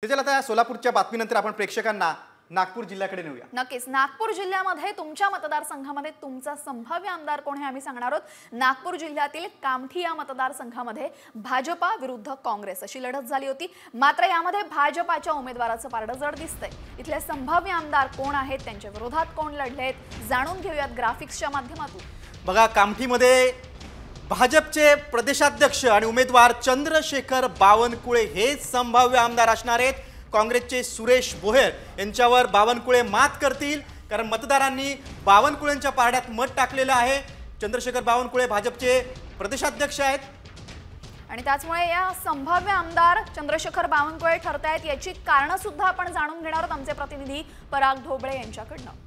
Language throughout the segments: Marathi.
त्याच्याला आता सोलापूरच्या बातमीनंतर आपण प्रेक्षकांना नागपूर जिल्ह्याकडे नेऊया। नक्कीच नागपूर जिल्ह्यामध्ये तुमच्या मतदारसंघामध्ये तुमचा संभाव्य आमदार कोण हे आम्ही सांगणार आहोत। नागपूर जिल्ह्यातील कामठी या मतदारसंघामध्ये भाजपा विरुद्ध काँग्रेस अशी लढत झाली होती, मात्र यामध्ये भाजपाच्या उमेदवाराचं पारडं जड दिसतंय। इथले संभाव्य आमदार कोण आहेत, त्यांच्या विरोधात कोण लढलेत, जाणून घेऊयात ग्राफिक्सच्या माध्यमातून। बघा, कामठीमध्ये भाजपचे प्रदेशाध्यक्ष आणि उमेदवार चंद्रशेखर बावनकुळे हे संभाव्य आमदार असणार आहेत। काँग्रेसचे सुरेश भोयर यांच्यावर बावनकुळे मात करतील, कारण मतदारांनी बावनकुळेंच्या पारड्यात मत टाकलेलं आहे। चंद्रशेखर बावनकुळे भाजपचे प्रदेशाध्यक्ष आहेत आणि त्याचमुळे या संभाव्य आमदार चंद्रशेखर बावनकुळे ठरतायत याची कारण सुद्धा आपण जाणून घेणार आहोत आमचे प्रतिनिधी पराग ढोबळे यांच्याकडनं।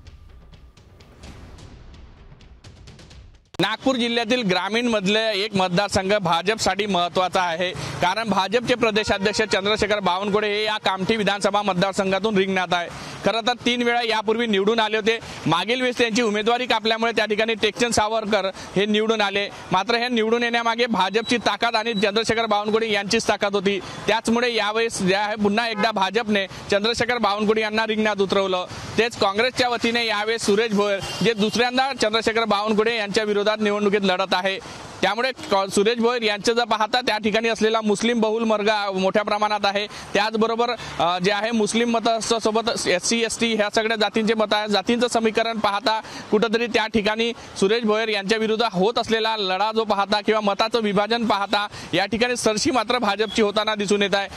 नागपूर जिल्ह्यातील ग्रामीण मधले एक मतदारसंघ भाजपसाठी महत्त्वाचा आहे, कारण भाजपचे प्रदेशाध्यक्ष चंद्रशेखर बावनकुळे हे या कामठी विधानसभा मतदारसंघातून रिंगणात आहे। खरं तर 3 वेळा यापूर्वी निवडून आले होते। मागील वेळेस त्यांची उमेदवारी कापल्यामुळे त्या ठिकाणी टेकचंद सावरकर हे निवडून आले, मात्र हे निवडून येण्यामागे भाजपची ताकद आणि चंद्रशेखर बावनकुळे यांचीच ताकद होती। त्याचमुळे यावेळेस पुन्हा एकदा भाजपने चंद्रशेखर बावनकुळे यांना रिंगणात उतरवलं। तेच काँग्रेसच्या वतीने यावेळेस सुरेश भोयर जे दुसऱ्यांदा चंद्रशेखर बावनकुळे यांच्या विरोधात निवडणुकीत लढत आहे। त्यामुळे सुरेश भोयर यांचे जर पाहता त्या ठिकाणी असलेला मुस्लिम बहुल वर्ग मोठ्या प्रमाणात आहे। त्याचबरोबर जे आहे मुस्लिम मतासोबत SC ST ह्या सगळ्या जातींचे मत आहे। जातींचं समीकरण पाहता कुठेतरी त्या ठिकाणी सुरेश भोयर यांच्या विरुद्ध होत असलेला लढा जो पाहता किंवा मताचं विभाजन पाहता या ठिकाणी सरशी मात्र भाजपची होताना दिसून येत आहे।